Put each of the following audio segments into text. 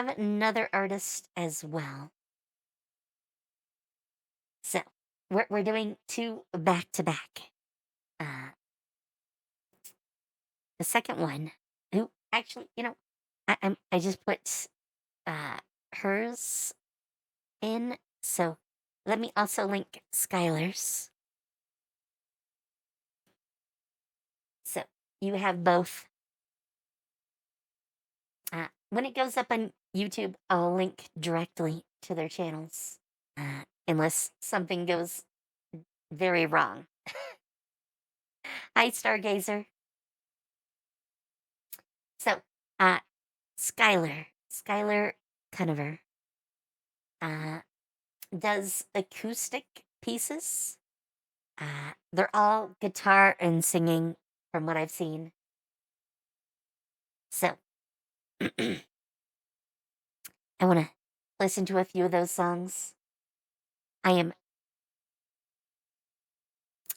have another artist as well. So we're doing two back to back. Uh, the second one, who actually, I just put uh hers in. So let me also link Skylar's. So you have both. When it goes up on YouTube, I'll link directly to their channels, unless something goes very wrong. Hi, Stargazer. So, Skylar Conover, uh, does acoustic pieces. They're all guitar and singing from what I've seen. So, I want to listen to a few of those songs. I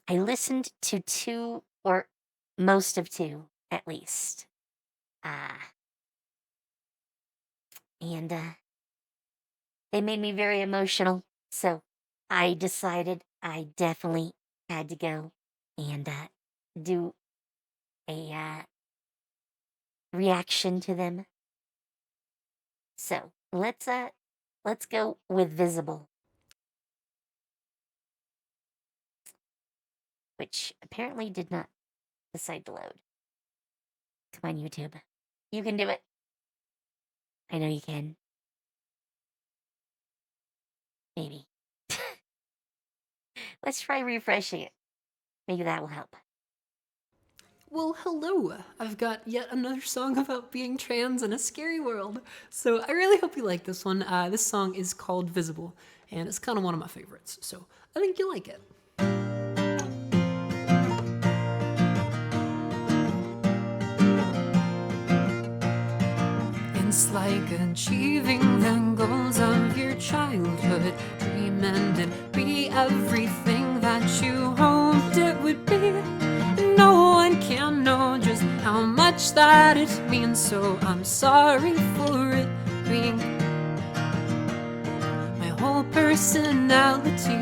listened to two, or most of two at least. And they made me very emotional. So I decided I definitely had to go and do a reaction to them. So let's go with Visible, which apparently did not decide to load. Come on, YouTube. You can do it. I know you can. Maybe. Let's try refreshing it. Maybe that will help. Well, hello! I've got yet another song about being trans in a scary world. So I really hope you like this one. This song is called Visible, and it's kind of one of my favorites. So I think you'll like it. It's like achieving the goals of your childhood dream, and it'd be everything that you hoped it would be. No one can know just how much that it means, so I'm sorry for it being my whole personality.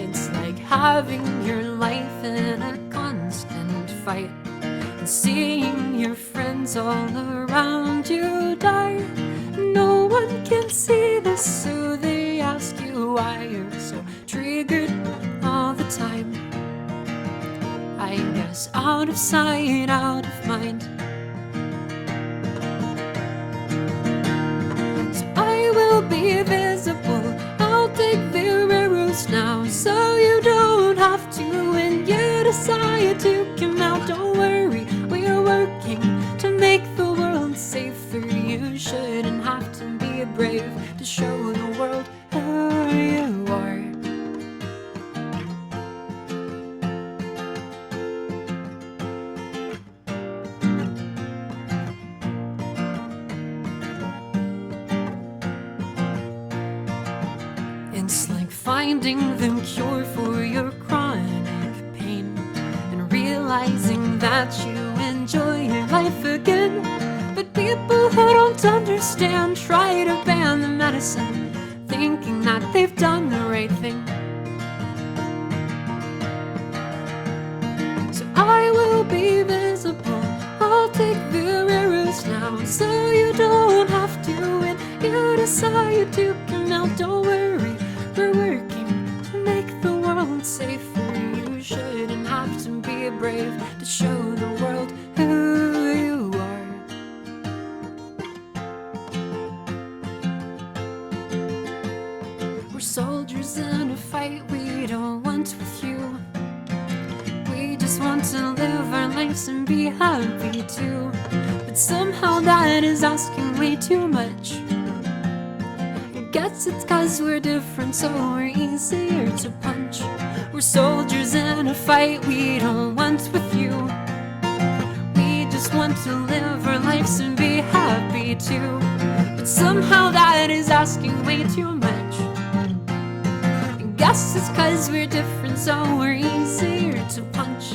It's like having your life in a constant fight, and seeing your friends all around you die. No one can see this, so they ask you why you're so triggered all the time. I guess out of sight, out of mind. So I will be visible. I'll take the arrows now, so you don't have to. When you decide to come out, don't worry, we're working to make the world safer. You shouldn't have to be brave to show the world who you are. It's like finding the cure for your chronic pain, and realizing that you enjoy your life again. But people who don't understand try to ban the medicine, thinking that they've done the right thing. So I will be visible. I'll take the arrows now, so you don't have to. When you decide to come out, don't worry, we're working to make the world safer. You shouldn't have to be brave to show the world who you are. We're soldiers in a fight we don't want with you. We just want to live our lives and be happy too. But somehow that is asking way too much. Guess it's 'cause we're different, so we're easier to punch. We're soldiers in a fight we don't want with you. We just want to live our lives and be happy too. But somehow that is asking way too much. Guess it's 'cause we're different, so we're easier to punch.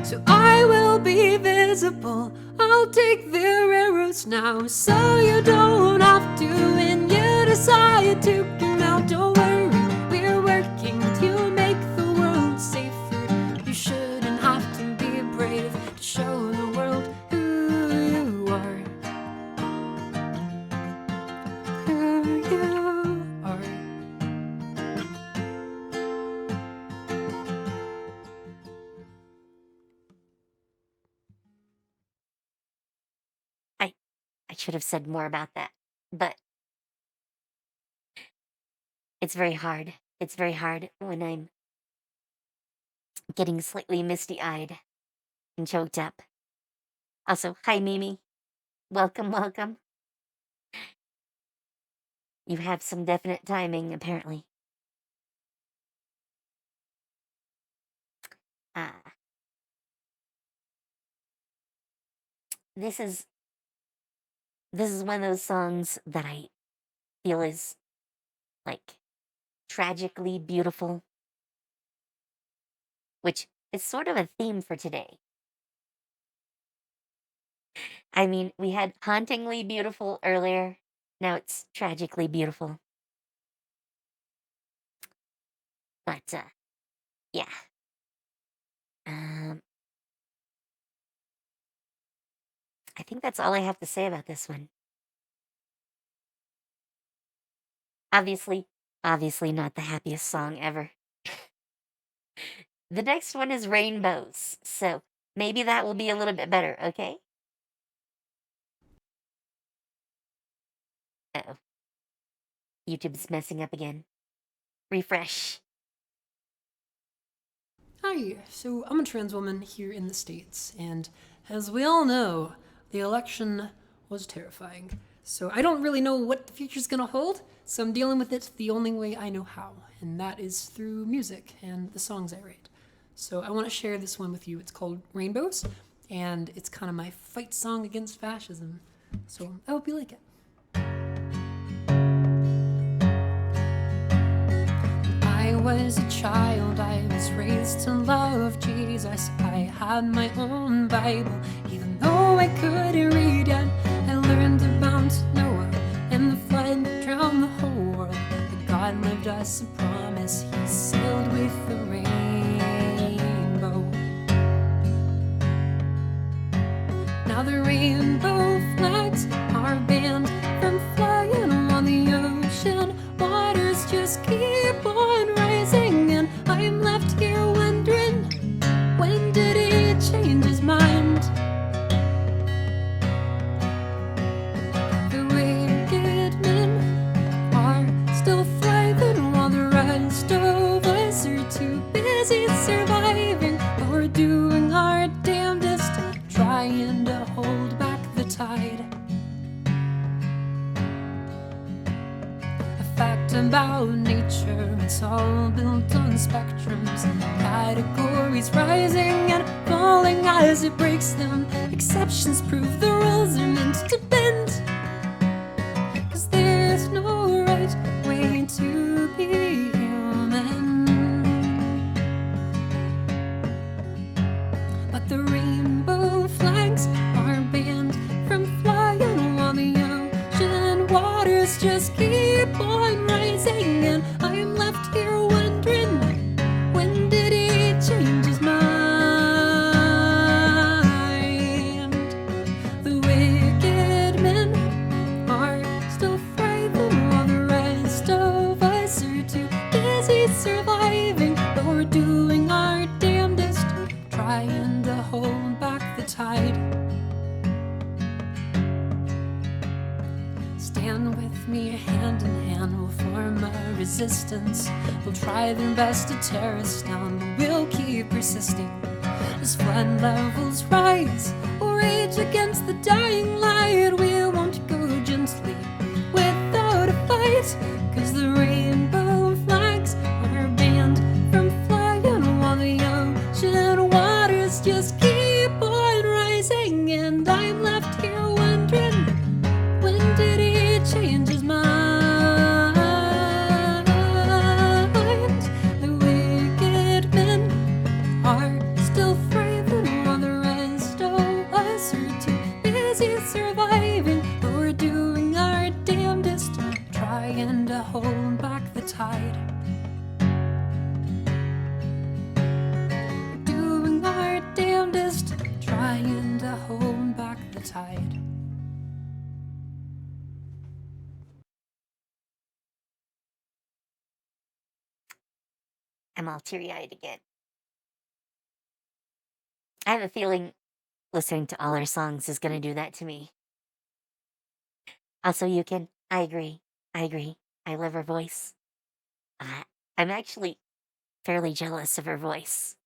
so I will be visible. I'll take their arrows now, so you don't have to when you decide to come out. Don't worry, we're working to make the world safer. You shouldn't have to be brave to show the world who you are. Who you are. I should have said more about that, but it's very hard. It's very hard when I'm getting slightly misty-eyed and choked up. Also, hi Mimi. Welcome, welcome. You have some definite timing, apparently. Ah. This is one of those songs that I feel is like tragically beautiful, which is sort of a theme for today. I mean, we had hauntingly beautiful earlier. Now it's tragically beautiful. But yeah. Um I think that's all I have to say about this one. Obviously, obviously not the happiest song ever. The next one is Rainbows, so maybe that will be a little bit better, okay? Uh-oh. YouTube's messing up again. Refresh. Hi, so I'm a trans woman here in the States, and as we all know, the election was terrifying. So I don't really know what the future's gonna hold, so I'm dealing with it the only way I know how, and that is through music and the songs I write. So I want to share this one with you. It's called Rainbows, and it's kind of my fight song against fascism. So I hope you like it. I was a child, I was raised to love Jesus. I had my own Bible, even though I couldn't read yet. I learned about Noah and the flood that drowned the whole world. But God left us a promise, He sealed with the rainbow. Now the rainbow flags are banned from flying on the ocean. Waters just keep on rising, and I'm left here wondering, when did He change His mind? The wicked men are still thriving, while the rest of us are too busy surviving. But we're doing our damnedest, trying to hold back the tide. Fact about nature, it's all built on spectrums, categories rising and falling as it breaks them. Exceptions prove the rules are meant to bend, 'cause there's no right way to be human. But the rainbow flags are banned from flying on the ocean. Waters just keep on rising, and I'm left here wondering, when did He change His mind? The wicked men are still thriving, while the rest of us are too busy surviving. But we're doing our damnedest, trying to hold back the tide. Stand with me hand in hand, we'll form a resistance. We'll try their best to tear us down, but we'll keep persisting. As flood levels rise, we'll rage against the dying light. We won't go gently without a fight, 'cause the rainbow flags are banned from flying on the ocean. Waters just keep on rising, and I'm left here wondering, when did He change His mind? The wicked men are still thriving, hold back the tide. We're doing our damnedest, trying to hold back the tide. I'm all teary-eyed again. I have a feeling listening to all our songs is gonna do that to me. Also, Yukin, I agree. I agree. I love her voice. I'm actually fairly jealous of her voice.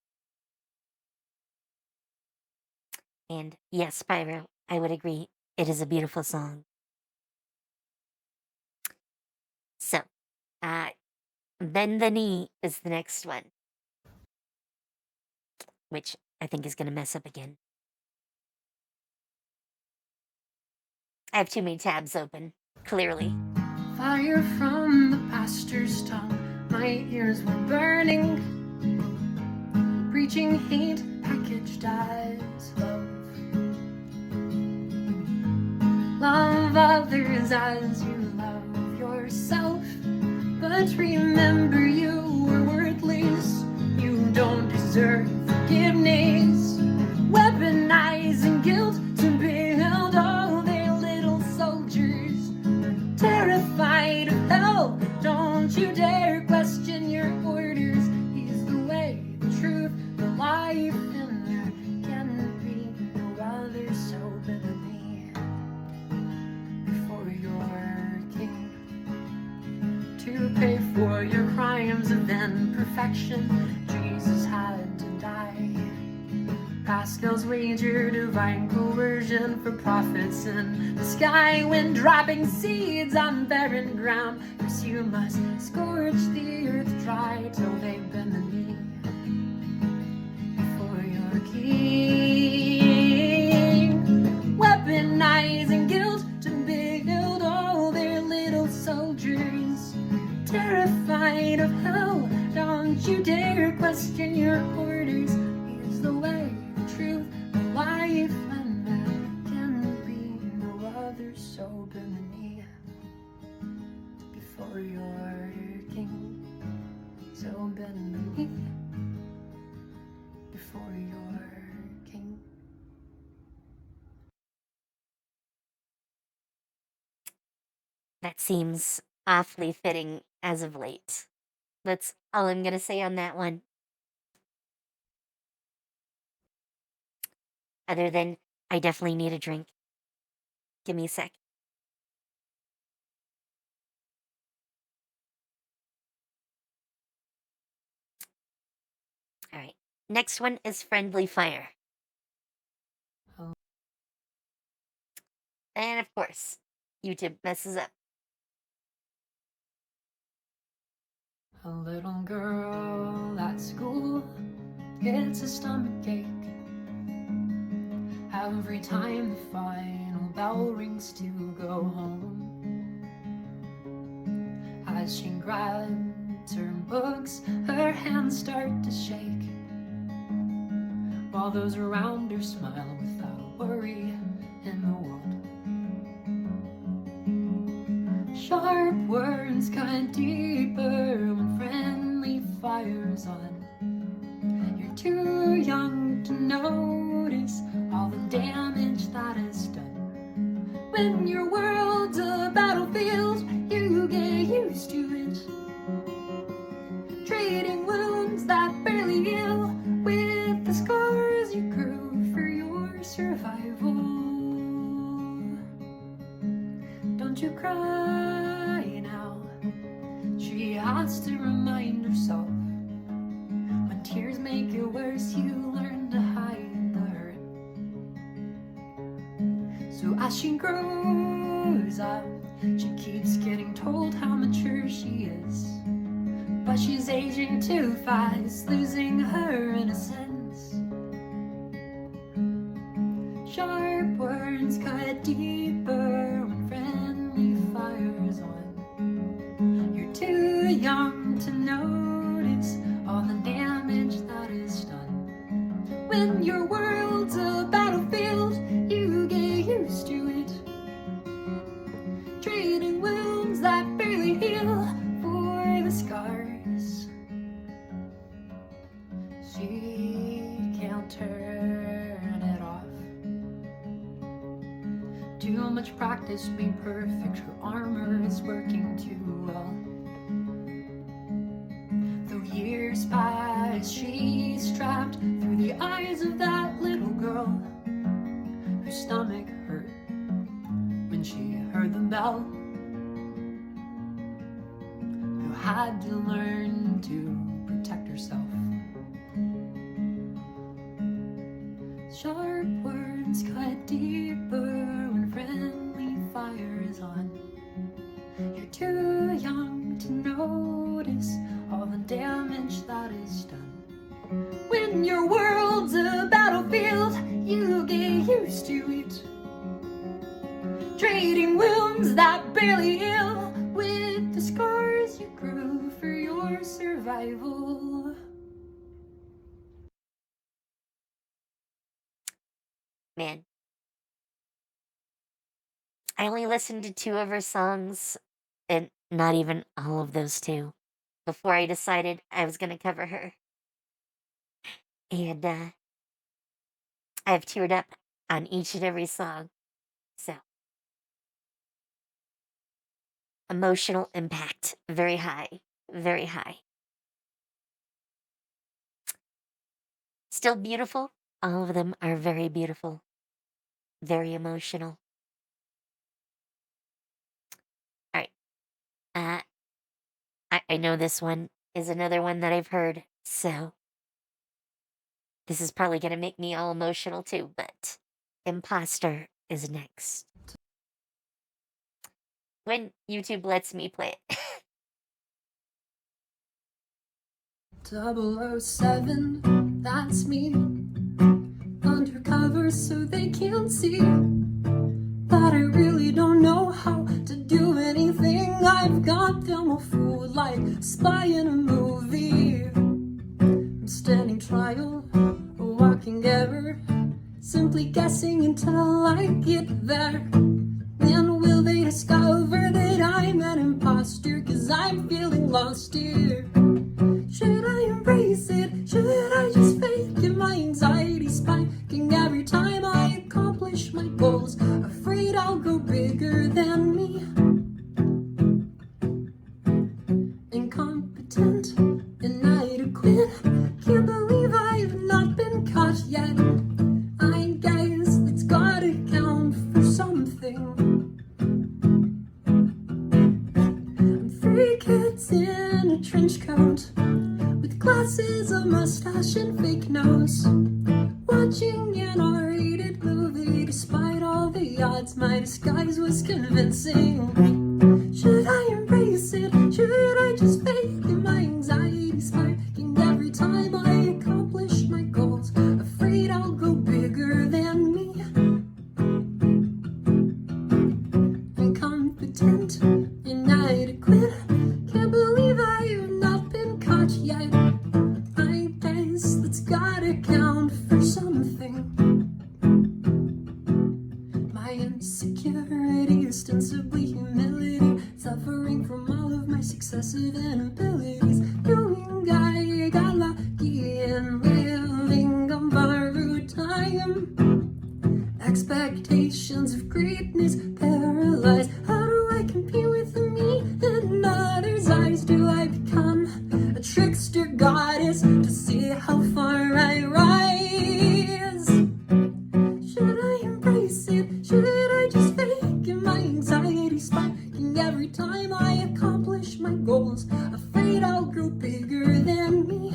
And yes, Pyro, I would agree. It is a beautiful song. So, Bend the Knee is the next one, which I think is gonna mess up again. I have too many tabs open, clearly. Fire from the pastor's tongue, my ears were burning. Preaching hate packaged as love. Love others as you love yourself. But remember, you were worthless. You don't deserve forgiveness. Weaponizing guilt to build all their little soldiers. Terrified of hell, don't you dare question your orders. He's the way, the truth, the life, and there can be no other sober than me. Before your king, to pay for your crimes of imperfection, Jesus had to die. Pascal's wager, divine coercion for prophets in the sky, when dropping seeds on barren ground. First you must scorch the earth dry till they bend the knee before your king. Weaponizing guilt to build all their little soldiers. Terrified of hell, don't you dare question your orders. He's the way, truth, the life, and there can be no other sober than me. Before your king, so bend the knee. Before your king. That seems awfully fitting as of late. That's all I'm gonna say on that one. Other than, I definitely need a drink. Give me a sec. Alright. Next one is Friendly Fire. Oh. And of course, YouTube messes up. A little girl at school gets a stomachache every time the final bell rings to go home. As she grabs her books, her hands start to shake, while those around her smile without worry in the world. Sharp words cut deeper when friendly fire's on. You're too young to notice all the damage that is done. When your world's a battlefield, you get used to it. Trading wounds that barely heal with the scars you grew for your survival. Don't you cry now, she has to remind herself. When tears make it worse, you learn to hide the hurt. So as she grows up, she keeps getting told how mature she is. But she's aging too fast, losing her innocence. Sharp words cut deeper when friendly fire's on. You're too young to notice all the damage that is done. When your world's a battlefield, you get used to it. Treating wounds that barely heal much practice made perfect. Her armor is working too well. Though years pass, she's trapped through the eyes of that little girl. Her stomach hurt when she heard the bell. Who had to learn to protect herself. Sharp words cut deeper when friendly fire is on. You're too young to notice all the damage that is done. When your world's a battlefield, you get used to it. Trading wounds that barely heal with the scars you grew for your survival. Man. I only listened to 2 of her songs, and not even all of those 2, before I decided I was gonna cover her. And, I've teared up on each and every song. So, emotional impact, very high, very high. Still beautiful. All of them are very beautiful, very emotional. All right. I know this one is another one that I've heard, so this is probably gonna make me all emotional too, but Imposter is next. When YouTube lets me play it. 007, that's me. Undercover so they can't see. But I really don't know how to do anything. I've got them all fooled like a spy in a movie. I'm standing trial, a walking error, simply guessing until I get there. Then will they discover that I'm an imposter? 'Cause I'm feeling lost here. Should I embrace it? Should I just fake it? My anxiety spiking every time I accomplish my goals. Afraid I'll go bigger than me. Incompetent, inadequate. Can't believe I've not been caught yet. I guess it's gotta count for something. I'm 3 kids in a trench coat, with glasses, a mustache, and fake nose. Watching an R-rated movie, despite all the odds, my disguise was convincing. Should I embrace it? Should I just fake it? My anxiety spiking every time I accomplish my goals. Afraid I'll go bigger than me. Incompetent, inadequate. Can't believe I've not been caught yet. I guess that's gotta count for something. My insecurity, ostensibly humility, suffering from all of my successive inabilities. Knowing I got lucky and living on borrowed time. Expectations of greatness paralyzed. How do I compete with me in others' eyes? Do I become a trickster goddess to see how far I rise? Should I embrace it? Should I just fake it? My anxiety spiking every time I accomplish my goals. Afraid I'll grow bigger than me.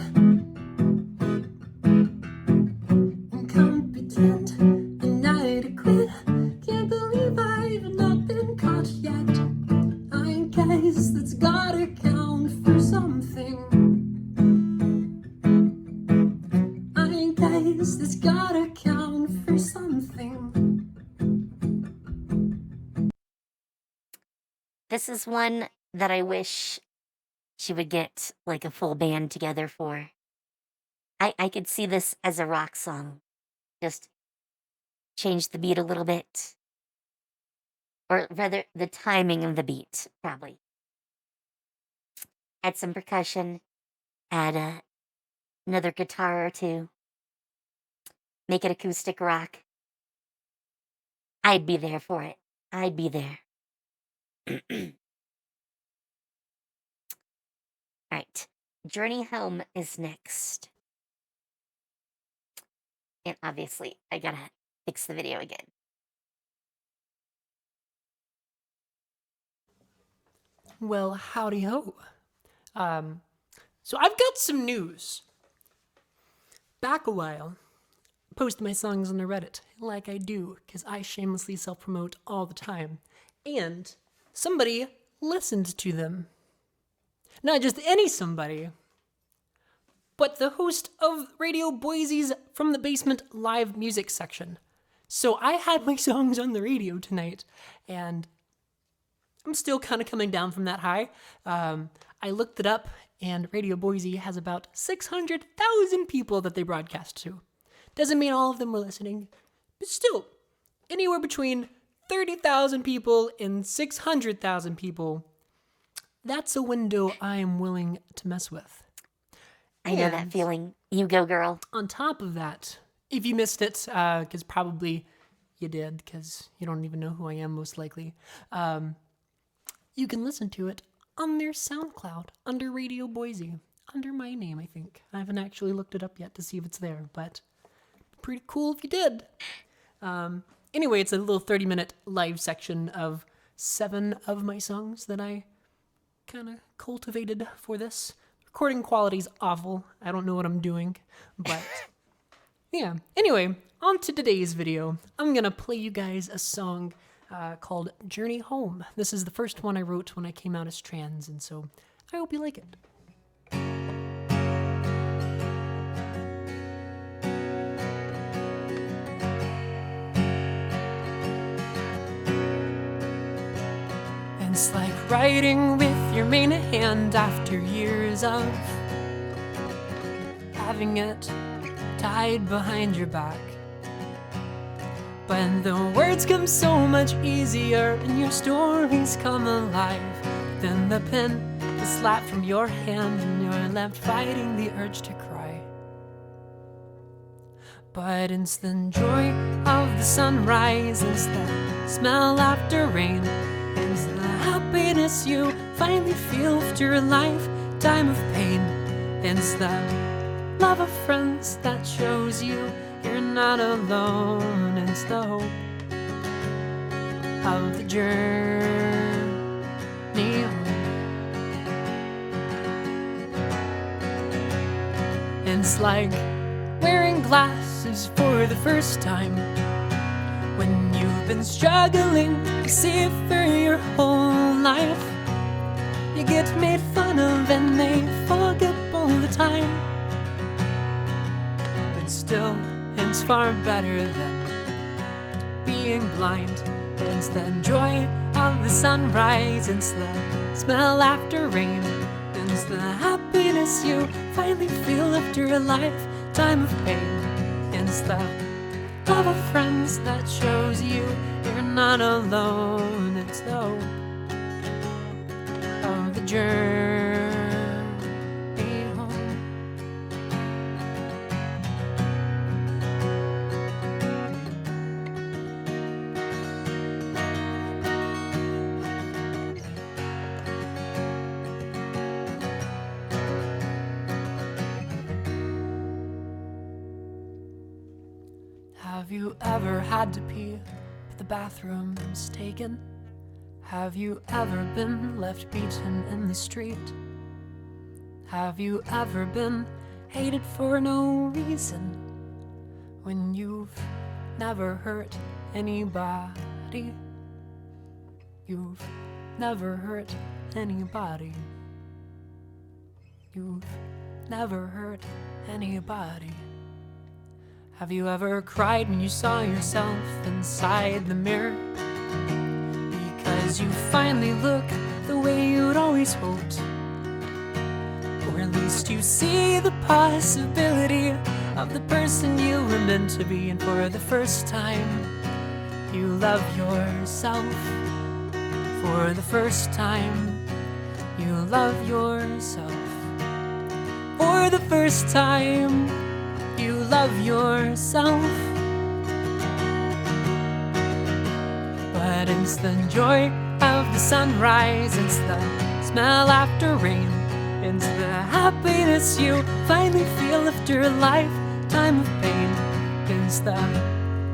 Incompetent, inadequate. Can't believe I've not been caught yet. I guess that's gotta count for something. I guess that's gotta count for something. This is one that I wish she would get like a full band together for. I could see this as a rock song. Just change the beat a little bit. Or rather, the timing of the beat, probably. Add some percussion, add another guitar or 2. Make it acoustic rock. I'd be there for it. I'd be there. Alright. Journey Home is next. And obviously, I gotta fix the video again. Well, howdy ho. So I've got some news. Back a while, post my songs on the Reddit, like I do, because I shamelessly self-promote all the time. And somebody listened to them. Not just any somebody, but the host of Radio Boise's From the Basement live music section. So I had my songs on the radio tonight, and I'm still kind of coming down from that high. I looked it up, and Radio Boise has about 600,000 people that they broadcast to. Doesn't mean all of them were listening, but still, anywhere between 30,000 people and 600,000 people, that's a window I am willing to mess with. I know that feeling. You go, girl. On top of that, if you missed it, because probably you did, because you don't even know who I am, most likely, you can listen to it on their SoundCloud under Radio Boise, under my name, I think. I haven't actually looked it up yet to see if it's there, but pretty cool if you did. Anyway, it's a little 30-minute live section of 7 of my songs that I kind of cultivated for this. Recording quality's awful. I don't know what I'm doing, but yeah. Anyway, on to today's video. I'm gonna play you guys a song called Journey Home. This is the first one I wrote when I came out as trans, and so I hope you like it. It's like writing with your main hand after years of having it tied behind your back. But the words come so much easier and your stories come alive. Then the pen is slapped from your hand and you're left fighting the urge to cry. But it's the joy of the sunrise, it's the smell after rain, it's the happiness you finally feel after a lifetime of pain. It's the love of friends that shows you you're not alone. It's the hope of the journey home. It's like wearing glasses for the first time when you've been struggling to see for your whole life. You get made fun of and they fuck up all the time. But still, it's far better than being blind. It's the joy of the sunrise, it's the smell after rain, it's the happiness you finally feel after a lifetime of pain. It's the love of friends that shows you you're not alone. It's the hope of the journey home. Have you ever had to pee but the bathroom's taken? Have you ever been left beaten in the street? Have you ever been hated for no reason when you've never hurt anybody? You've never hurt anybody. You've never hurt anybody. Have you ever cried when you saw yourself inside the mirror? Because you finally look the way you'd always hoped. Or at least you see the possibility of the person you were meant to be. And for the first time, you love yourself. For the first time, you love yourself. For the first time, you love yourself. But But it's the joy of the sunrise, it's the smell after rain, it's the happiness you finally feel after a lifetime of pain. It's the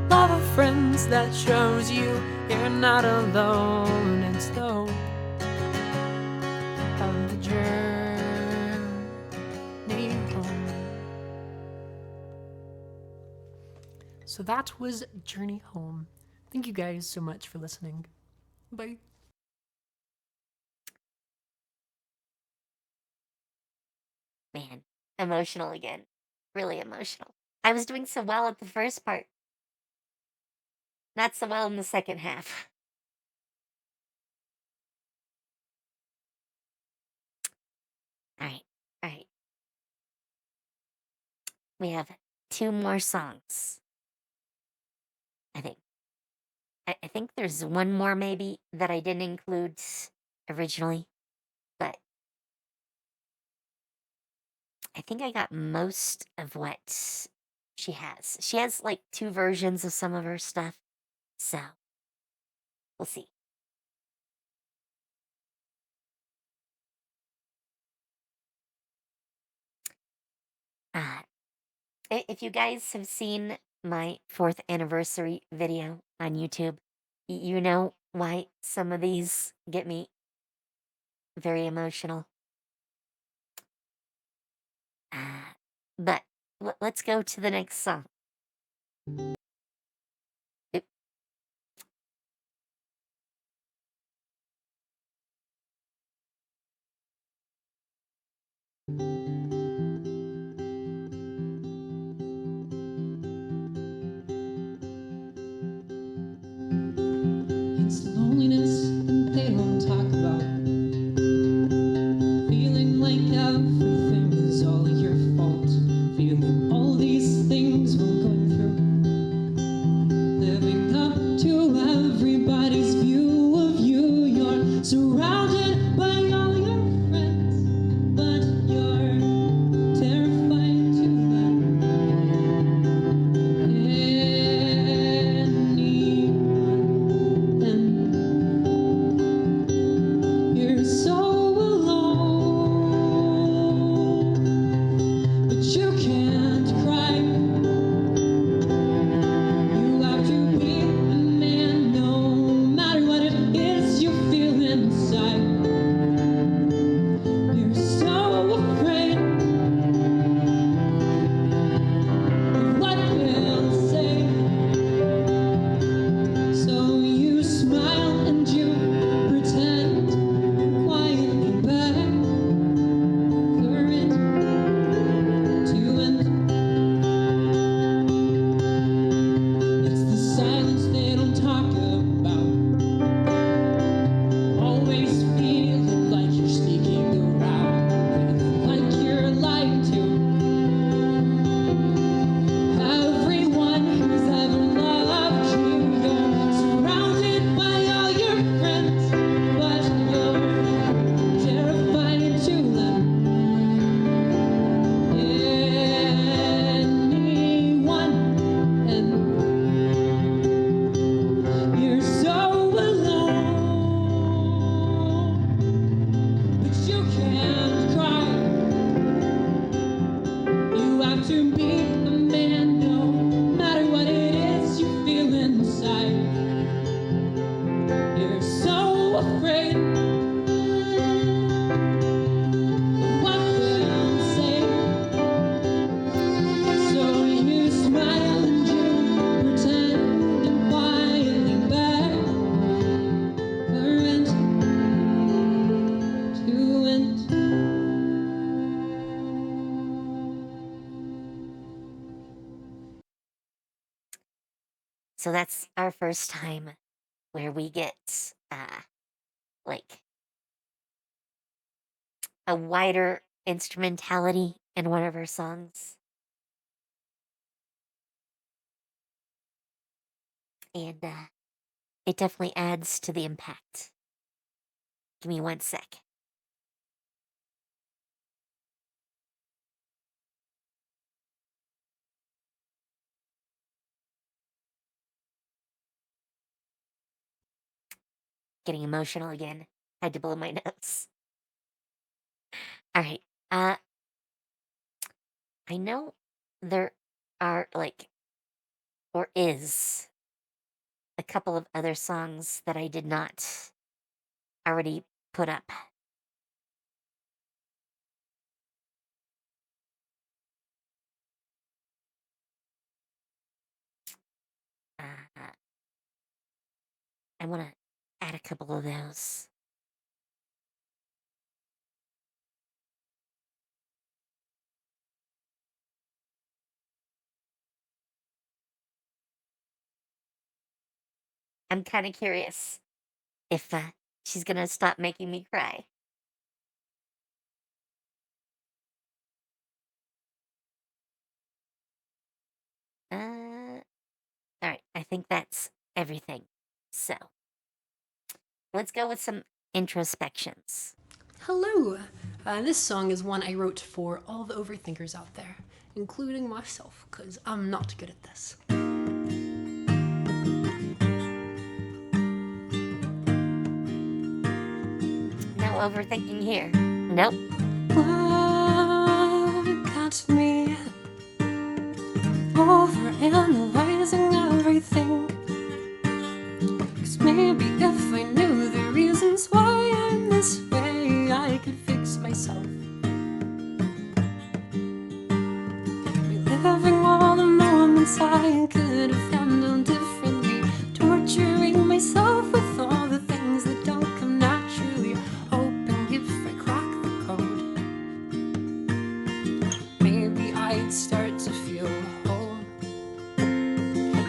love of friends that shows you you're not alone. It's the hope of the journey home. So that was Journey Home. Thank you guys so much for listening. Bye. Man, emotional again. Really emotional. I was doing so well at the first part. Not so well in the second half. All right. All right. We have 2 more songs. I think. I think there's one more maybe that I didn't include originally, but I think I got most of what she has. She has like 2 versions of some of her stuff, so we'll see. Uh, if you guys have seen my 4th anniversary video on YouTube, you know why some of these get me very emotional. But let's go to the next song. Oop. It's loneliness and they don't talk about. Feeling like everything is all your fault. Feeling all these things we're going through. Living up to everybody's view of you. You're surrounded by all your friends, but you're terrified to let anyone in. You're so alone, but you can't cry. You have to be a man no matter what it is you feel inside. You're so afraid of what they'll say. So you smile and you pretend quietly back for it to end. It's the silence they don't talk about. Always feeling like you're sneaking around, feeling like you're lied to. Everyone who's ever loved you, you're surrounded by all your friends, but you're terrified to let anyone in. You're so alone, but you can't cry. You have to be a man no matter what it is you feel inside. You're so afraid of what they'll say. So you smile and you pretend and quietly beg for it to end. So that's our first time where we get like a wider instrumentality in one of her songs. And it definitely adds to the impact. Give me 1 sec. getting emotional again. Had to blow my nose. All right. Uh, I know there are like, or is, a couple of other songs that I did not already put up. Uh, I want to add a couple of those. I'm kind of curious if she's gonna stop making me cry. All right, I think that's everything. So let's go with some introspections. Hello! This song is one I wrote for all the overthinkers out there, including myself, because I'm not good at this. No overthinking here. Nope. Look at me, overanalyzing everything. 'Cause maybe if I knew the reasons why I'm this way, I could fix myself. Reliving all the moments I could have handled differently, torturing myself with all the things that don't come naturally, hoping if I crack the code, maybe I'd start to feel whole.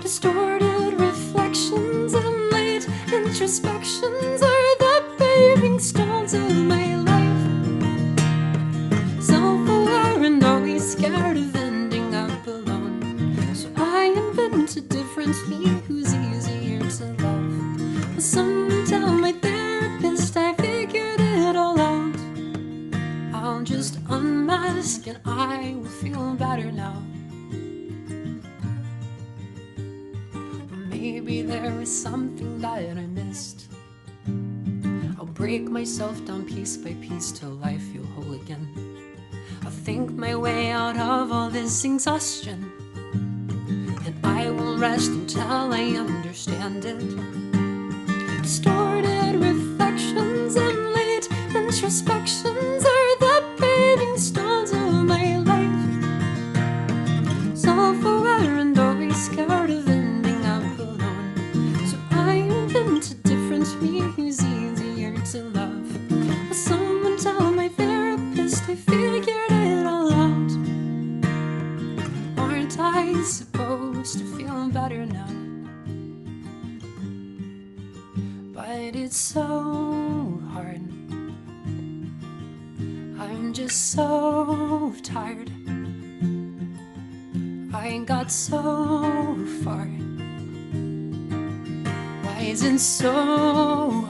Distorted reflections and late introspections are the paving stones of my life. Self-aware and always scared of ending up alone, so I invent a different me who's easier to love. Will someone tell my therapist I figured it all out? I'll just unmask and I will feel better now. Maybe there was something that I missed. I'll break myself down piece by piece till I feel whole again. I'll think my way out of all this exhaustion, and I will rest until I understand it. Distorted reflections and late introspections are the paving stones of my life. Self-aware and always scared of ending up alone, so I invent a different me who's easier to love. Will someone tell my therapist I figured it all out? Aren't I supposed to feel better now? But it's so hard. I'm just so tired. I got so far. Why is it so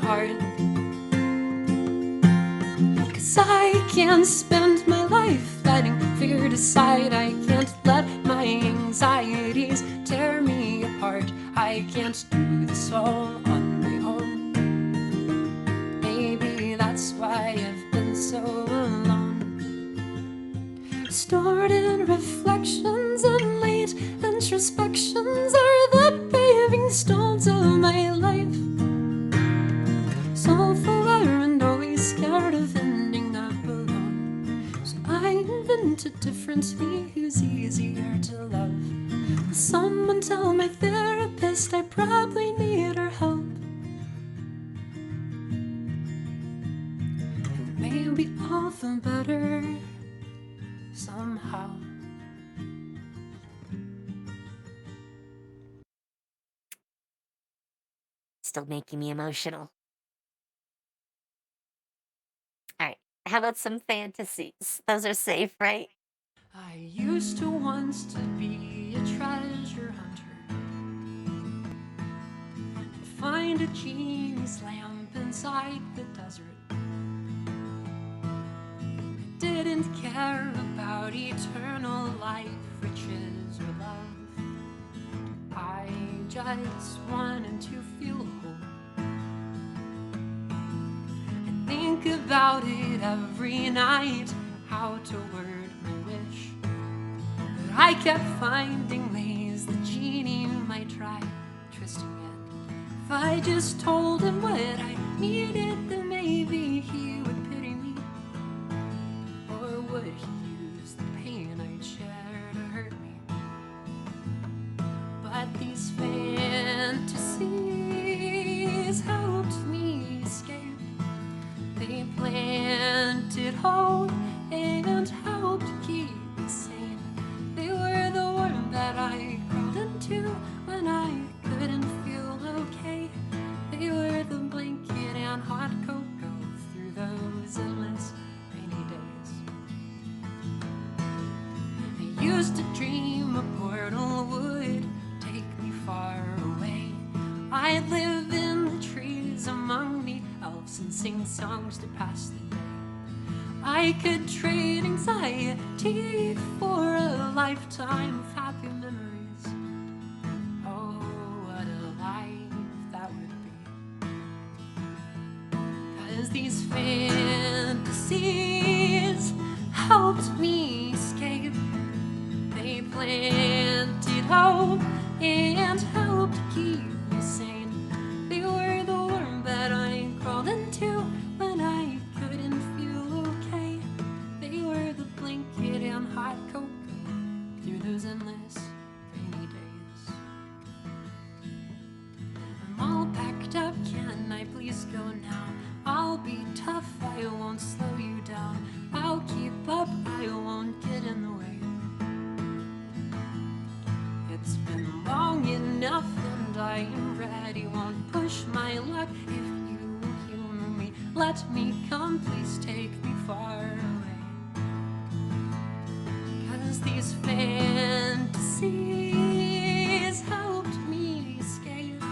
hard? 'Cause I can't spend my life letting fear decide. I can't let my anxieties tear me apart. I can't do this all on my own. Maybe that's why I've been so alone. Distorted reflections and late introspections are the paving stones of my life. Self-aware and always scared of ending up alone, so I invent a different me who's easier to love. Will someone tell my therapist I probably need her help? And maybe I'll feel better somehow. Still making me emotional. All right. How about some fantasies? Those are safe, right? I used to want to be a treasure hunter, and find a genie's lamp inside the desert. Didn't care about eternal life, riches, or love. I just wanted to feel whole. think about it every night, how to word my wish. But I kept finding ways the genie might try twisting it. If I just told him what I needed, then maybe he would pity me. Or would he use the pain I'd share to hurt me? But these fantasies helped me escape. They planted hope and helped keep me sane. They were the warmth that I crawled into when I couldn't feel okay. They were the blanket and hot cocoa through those endless rainy days. I used to dream a portal would take me far away. I'd live in the trees among the elves and sing songs to pass the day. I could trade anxiety for a lifetime of happy memories. Oh, what a life that would be. 'Cause these fantasies helped me escape. They planted hope and helped keep me sane. They were the warmth that I crawled into when I couldn't feel okay. They were the blanket and hot cocoa through those endless rainy days. I'm all packed up, can I please go now? I'll be tough, I won't slow you down. I'll keep up, I won't get in the way. It's been long enough and I am ready. Won't push my luck if you will humor me. Let me come, please take me far away. 'Cause these fantasies helped me escape.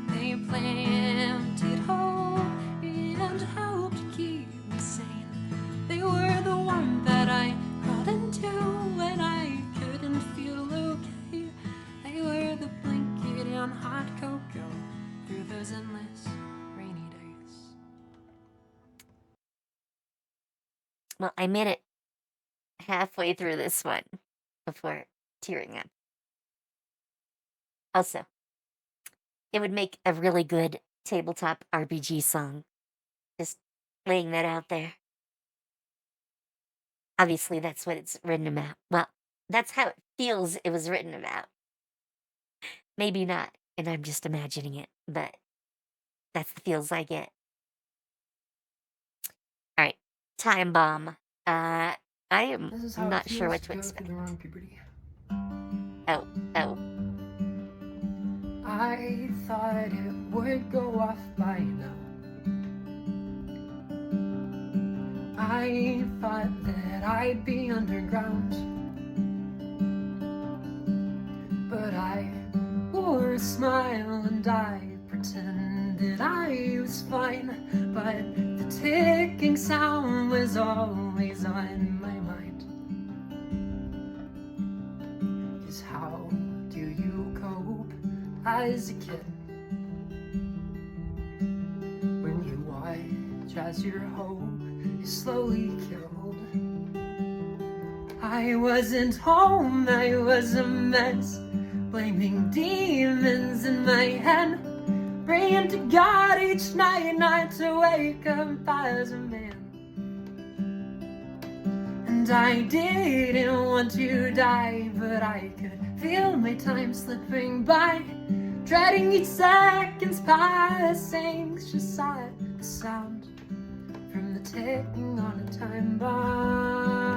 They planted hope and helped keep me sane. They were the one that I crawled into when I couldn't feel okay. They were the blanket and hot cocoa through those endless rainy days. Well, I made it halfway through this one before tearing up. Also, it would make a really good tabletop RPG song. Just laying that out there. Obviously, that's what it's written about. Well, that's how it feels it was written about. Maybe not, and I'm just imagining it, but that's the feels I get. All right, Time Bomb. I am This is how it not sure feels what to to go expect. through the wrong puberty. Oh. I thought it would go off by now. I thought that I'd be underground, but I wore a smile and I pretended I was fine. But the ticking sound was always on my mind. 'Cause how do you cope as a kid when you watch as your hope is slowly killed? I wasn't home, I was a mess, blaming demons in my head, praying to God each night not to wake up as a man. And I didn't want to die, but I could feel my time slipping by, dreading each second's passing. Just saw the sound from the ticking on a time bomb.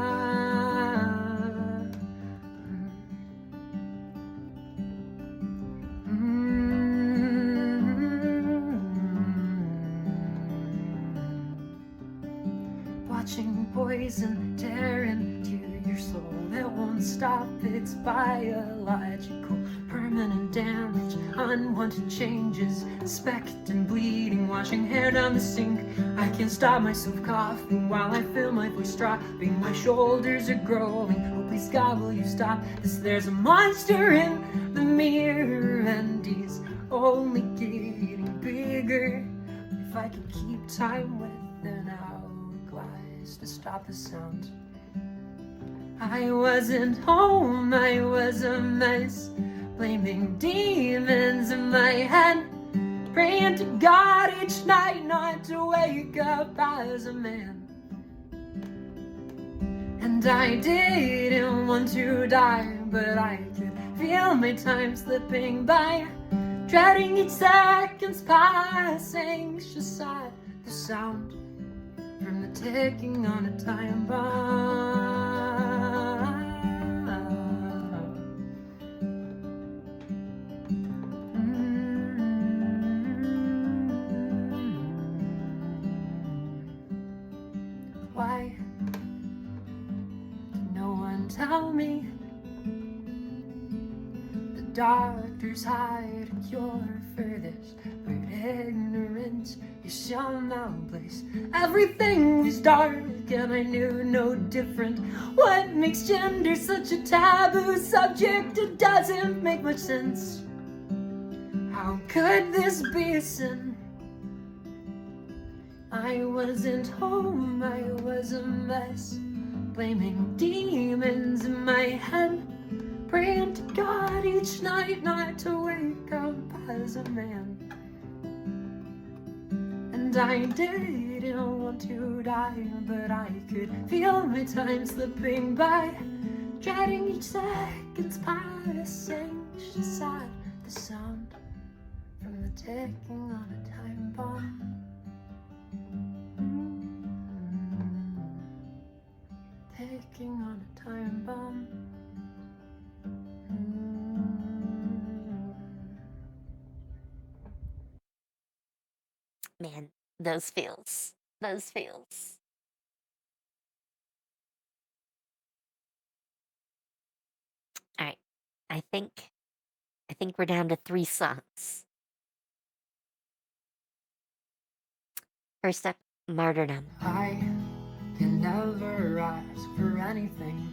Watching poison tear into your soul, it won't stop, it's biological. Permanent damage, unwanted changes, specked and bleeding, washing hair down the sink. I can't stop myself coughing while I feel my voice dropping. My shoulders are growing, oh please God will you stop this? There's a monster in the mirror and he's only getting bigger. If I could keep time with an keys to stop the sound. I wasn't home, I was a mess, blaming demons in my head, praying to God each night not to wake up as a man. And I didn't want to die, but I could feel my time slipping by, dreading each second's passing, anxious at the sound from the ticking on a time bomb. Why did no one tell me the doctors hide a cure for this? But ignorance is somehow place. Everything was dark and I knew no different. What makes gender such a taboo subject? It doesn't make much sense. How could this be a sin? I wasn't home, I was a mess, blaming demons in my head, praying to God each night not to wake up as a man. And I didn't want to die, but I could feel my time slipping by, dreading each second's passing, just at the sound from the ticking on a time bomb. Ticking on a time bomb. Man, those feels. Those feels. All right. I think we're down to 3 songs. First up, Martyrdom. I can never ask for anything.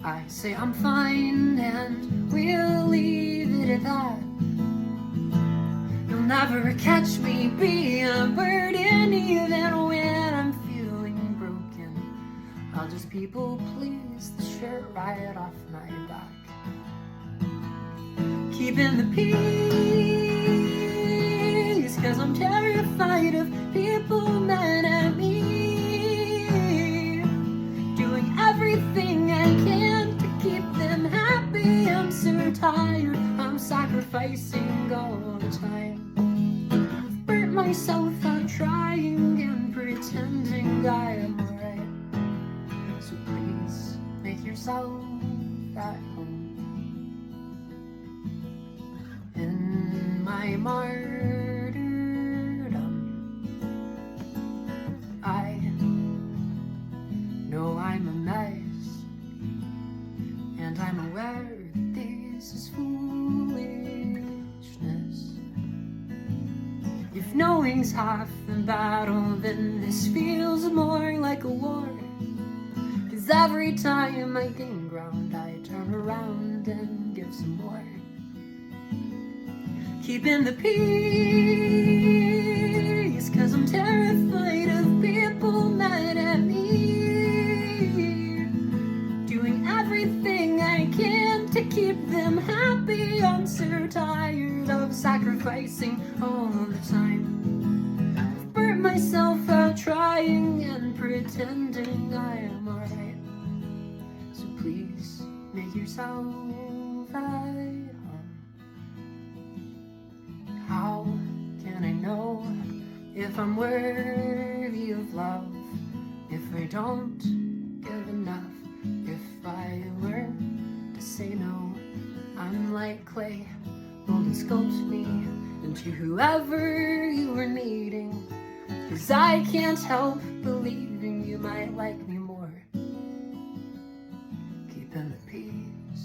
I say I'm fine and we'll leave it at that. You'll never catch me being a burden even when I'm feeling broken. I'll just people please the shirt right off my back. Keeping the peace, 'cause I'm terrified of people mad at me. Doing everything I can to keep them happy. I'm so tired, I'm sacrificing all the time. I've burnt myself out trying and pretending I am alright. So please make yourself at home. In my martyrdom, I know I'm a mess, and I'm aware that this is foolishness. If knowing's half the battle, then this feels more like a war. 'Cause every time I gain ground, I turn around and give some more. Keeping the peace, 'cause I'm terrified of people mad at me. Doing everything I can to keep them happy. I'm so tired of sacrificing all the time. I've burnt myself out trying and pretending I am alright. So please make yourself at home. How can I know if I'm worthy of love, if I don't give enough, if I learn to say no? I'm like clay, mold and sculpt me into whoever you are needing. 'Cause I can't help believing you might like me more. Keeping the peace,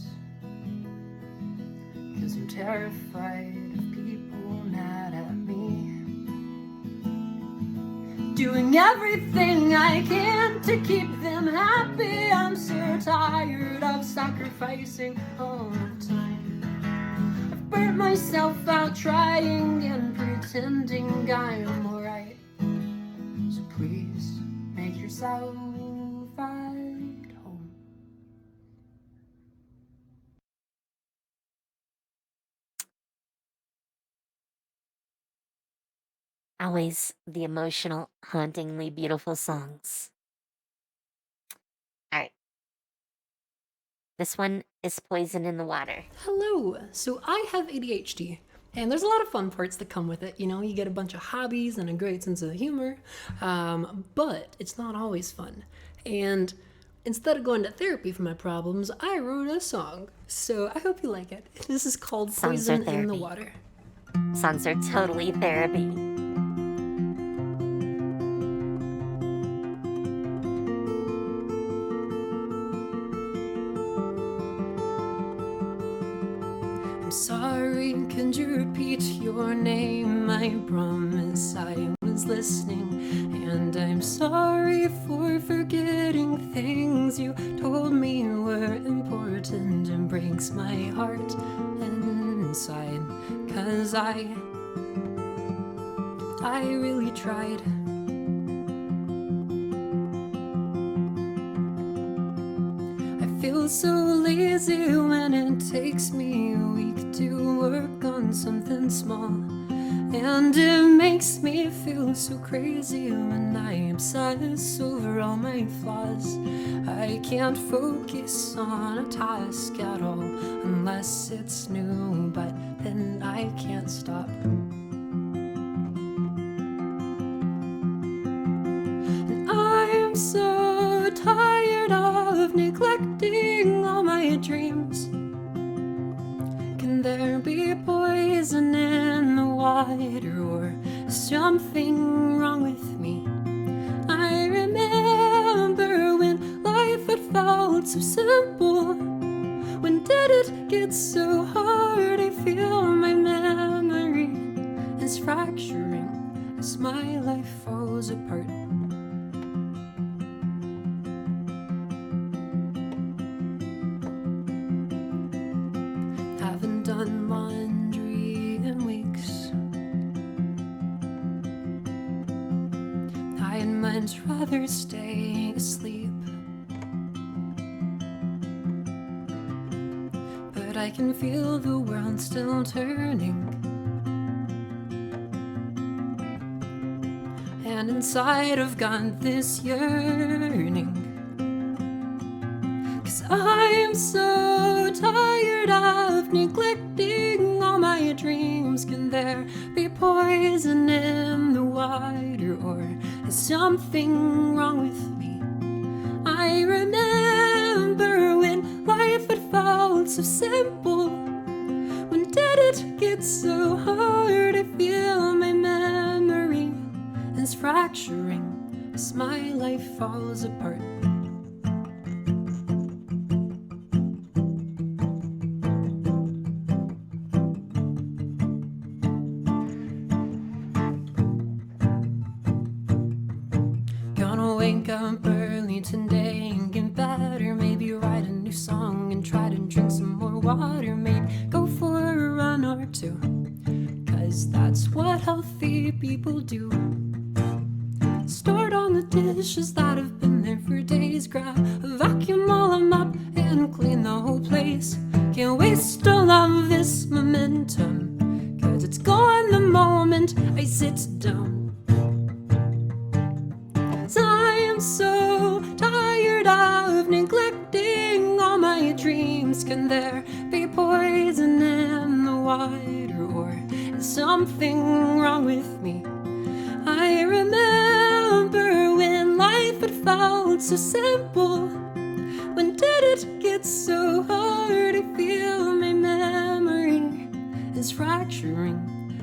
'cause I'm terrified of people mad at me. Doing everything I can to keep them happy. I'm so tired of sacrificing all the time. I've burnt myself out trying and pretending I am alright. So please make yourself at home. Always the emotional, hauntingly beautiful songs. All right. This one is Poison in the Water. Hello. So I have ADHD. And there's a lot of fun parts that come with it. You know, you get a bunch of hobbies and a great sense of humor, but it's not always fun. And instead of going to therapy for my problems, I wrote a song. So I hope you like it. This is called Songs are Poison in the therapy. Water. Songs are totally therapy. I'm sorry, could you repeat your name? I promise I was listening. And I'm sorry for forgetting things you told me were important and breaks my heart inside. 'Cause I really tried. I feel so lazy when it takes me a week to work on something small. And it makes me feel so crazy when I obsess over all my flaws. I can't focus on a task at all unless it's new, but then I can't stop. And I'm so tired of neglecting all my dreams. Can there be poison in the water or something wrong with me? I remember when life had felt so simple. When did it get so hard? I feel my memory is fracturing as my life falls apart. Haven't done laundry in weeks. I'd much rather stay asleep. But I can feel the world still turning. And inside I've got this yearning. 'Cause I'm so tired of neglecting all my dreams. Can there be poison in the water or is something wrong with me? I remember when life had felt so simple. When did it get so hard? I feel my memory is fracturing as my life falls apart. Gonna wake up early today and get better. Maybe write a new song and try to drink some more water. Maybe go for a run or two, 'cause that's what healthy people do. Start on the dishes that have been there for days. Grab a vacuum, all them up and clean the whole place. Can't waste all of this momentum, 'cause it's gone the moment I sit down. I'm so tired of neglecting all my dreams. Can there be poison in the water or is something wrong with me? I remember when life had felt so simple. When did it get so hard? I feel my memory is fracturing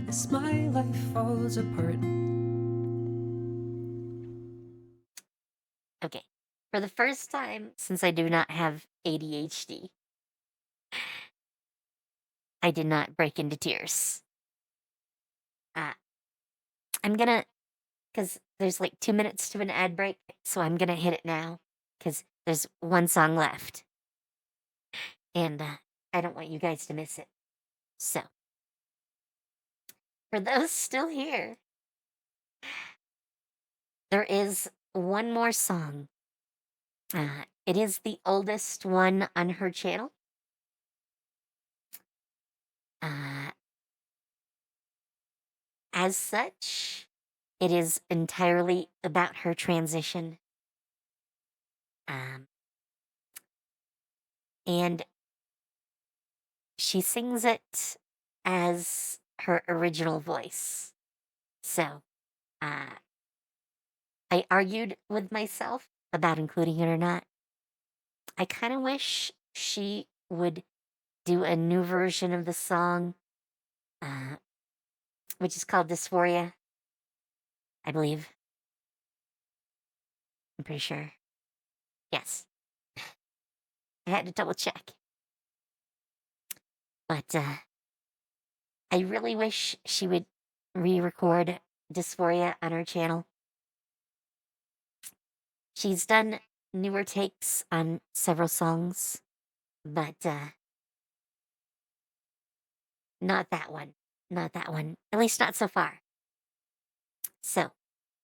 as my life falls apart. Okay. For the first time since I do not have ADHD, I did not break into tears. I'm gonna, because there's like 2 minutes to an ad break, so I'm gonna hit it now, because there's one song left. And I don't want you guys to miss it. So, for those still here, there is one more song. It is the oldest one on her channel. Uh, as such, it is entirely about her transition. Um, and she sings it as her original voice. So, uh, I argued with myself about including it or not. I kind of wish she would do a new version of the song, uh, which is called Dysphoria, I believe. I'm pretty sure. Yes. I had to double check. But I really wish she would re record Dysphoria on her channel. She's done newer takes on several songs, but not that one. Not that one. At least not so far. So,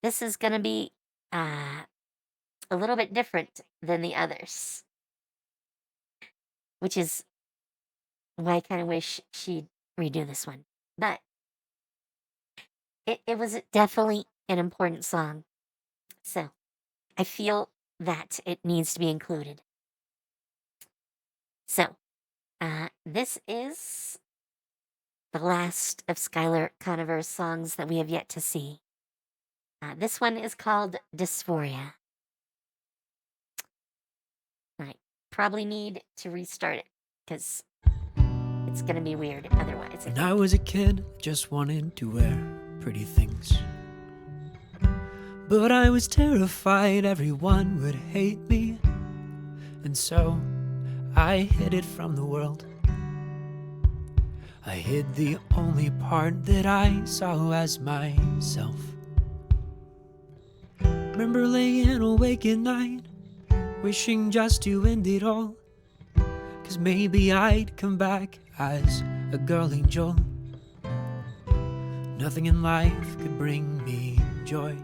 this is going to be a little bit different than the others, which is why I kind of wish she'd redo this one. But it was definitely an important song. So, I feel that it needs to be included. So, this is the last of Skylar Conover's songs that we have yet to see. This one is called Dysphoria. I probably need to restart it because it's going to be weird otherwise. When I was a kid, I just wanted to wear pretty things. But I was terrified everyone would hate me, and so I hid it from the world. I hid the only part that I saw as myself. Remember laying awake at night, wishing just to end it all, 'cause maybe I'd come back as a girl angel. Nothing in life could bring me joy,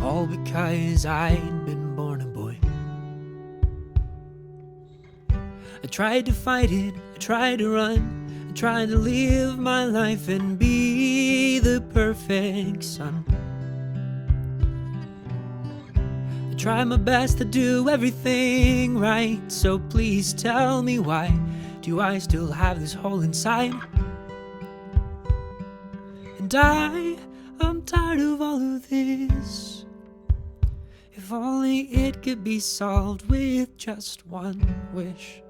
all because I'd been born a boy. I tried to fight it, I tried to run, I tried to live my life and be the perfect son. I tried my best to do everything right, so please tell me why do I still have this hole inside? And I'm tired of all of this. If only it could be solved with just one wish.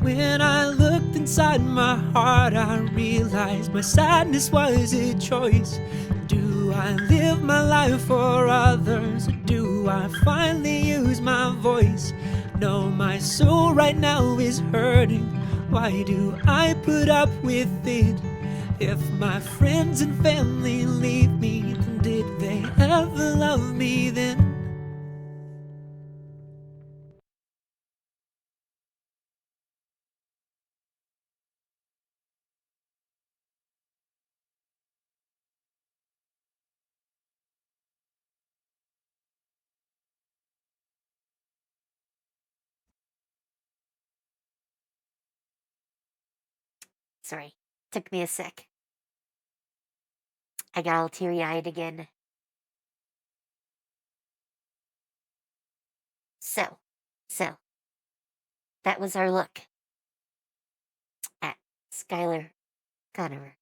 When I looked inside my heart, I realized my sadness was a choice. Do I live my life for others, or do I finally use my voice? No, my soul right now is hurting. Why do I put up with it? If my friends and family leave me, did they ever love me then? Sorry, took me a sec. I got all teary-eyed again. So, that was our look at Skylar Conover.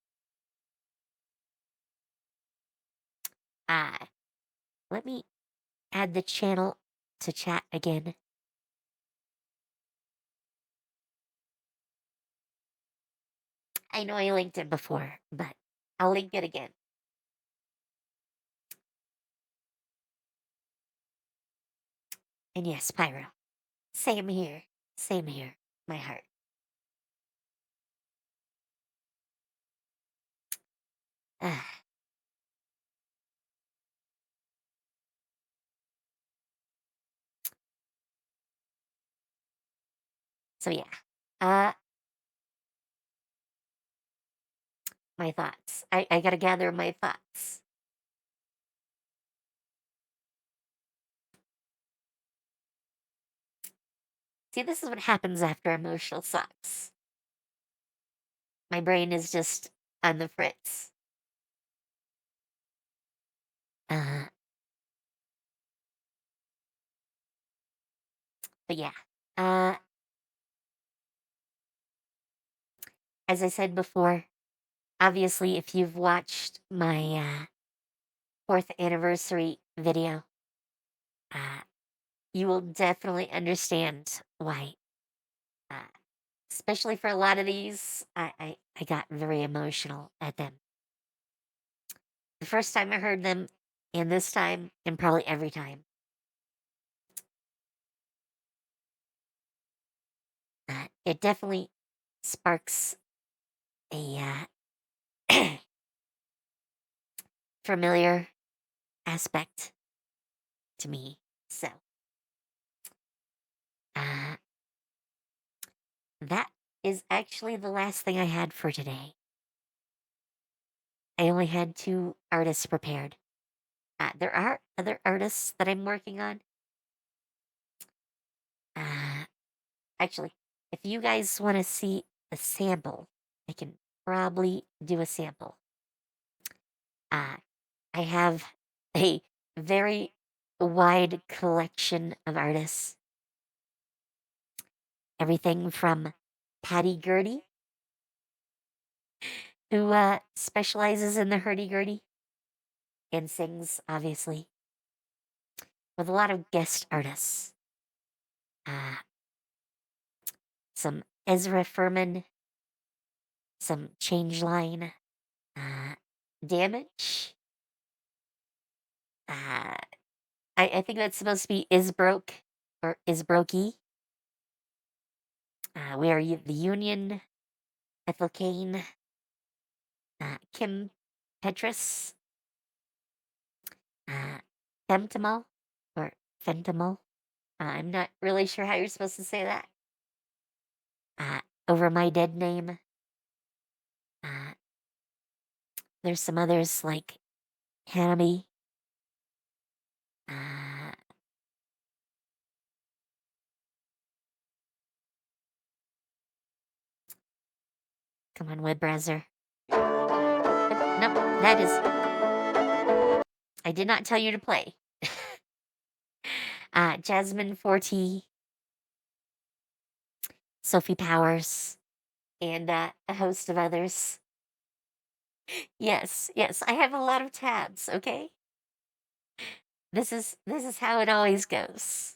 Let me add the channel to chat again. I know I linked it before, but I'll link it again. And yes, Pyro. Same here. Same here. My heart. Ah, so yeah. Uh, my thoughts. I gotta gather my thoughts. See, this is what happens after emotional sucks. My brain is just on the fritz. Uh, but yeah. Uh, as I said before, obviously, if you've watched my fourth anniversary video, uh, you will definitely understand why. Uh, especially for a lot of these, I got very emotional at them. The first time I heard them, and this time, and probably every time. It definitely sparks a familiar aspect to me. So, uh, that is actually the last thing I had for today. I only had two artists prepared. There are other artists that I'm working on. Uh, actually, if you guys want to see a sample, I can probably do a sample. Uh, I have a very wide collection of artists. Everything from Patty Gurdy, who specializes in the hurdy-gurdy and sings, obviously, with a lot of guest artists. Uh, some Ezra Furman, some Changeline, uh, Damage. Uh, I think that's supposed to be Isbroke or Isbrokey. We are the Union, Ethel Kane, Kim Petras, uh, Femtimal or Fentimal. I'm not really sure how you're supposed to say that. Uh, Over My Dead Name. Uh, there's some others like Hanami. Uh, come on, web browser. Nope, that is. I did not tell you to play. Jasmine Forty, Sophie Powers, and a host of others. Yes, yes, I have a lot of tabs. Okay, this is how it always goes.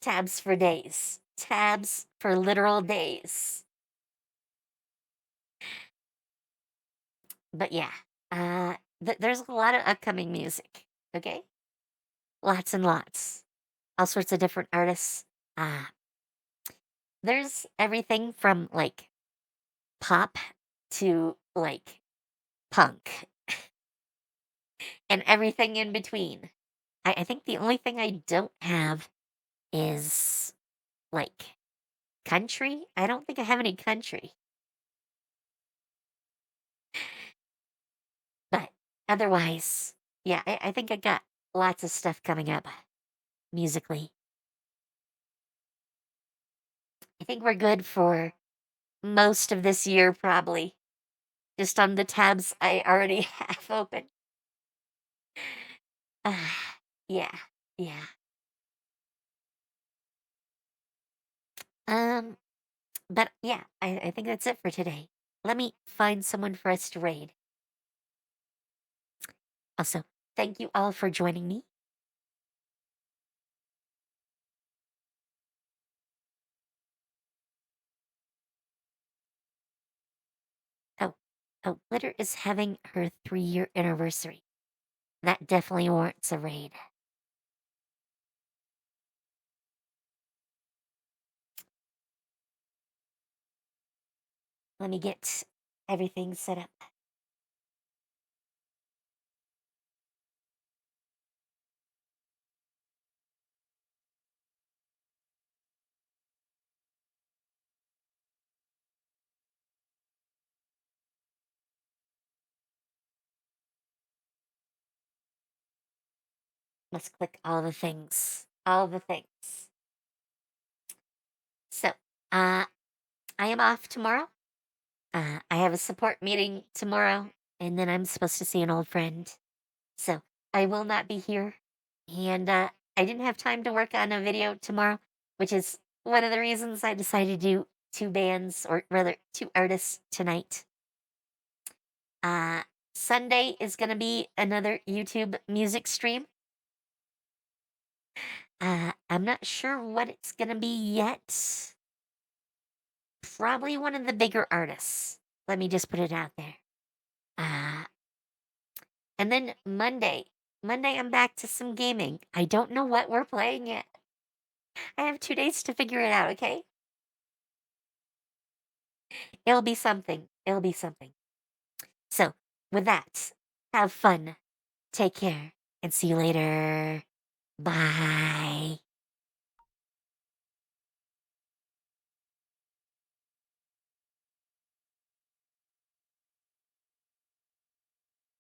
Tabs for days. Tabs for literal days. But yeah, there's a lot of upcoming music. Okay, lots and lots, all sorts of different artists. Uh, there's everything from like pop to like punk and everything in between. I think the only thing I don't have is like country. I don't think I have any country, but otherwise, yeah, I think I got lots of stuff coming up musically. I think we're good for most of this year, probably. Just on the tabs I already have open. Yeah, yeah. Um, but yeah, I think that's it for today. Let me find someone for us to raid. Also, thank you all for joining me. Oh, oh, Glitter is having her 3-year anniversary. That definitely warrants a raid. Let me get everything set up. Let's click all the things. All the things. So, uh, I am off tomorrow. I have a support meeting tomorrow, and then I'm supposed to see an old friend. So, I will not be here. And I didn't have time to work on a video tomorrow, which is one of the reasons I decided to do two bands, or rather, two artists tonight. Uh, Sunday is going to be another YouTube music stream. I'm not sure what it's going to be yet. Probably one of the bigger artists. Let me just put it out there. Uh, and then Monday, I'm back to some gaming. I don't know what we're playing yet. I have 2 days to figure it out, okay? It'll be something. It'll be something. So, with that, have fun, take care, and see you later. Bye.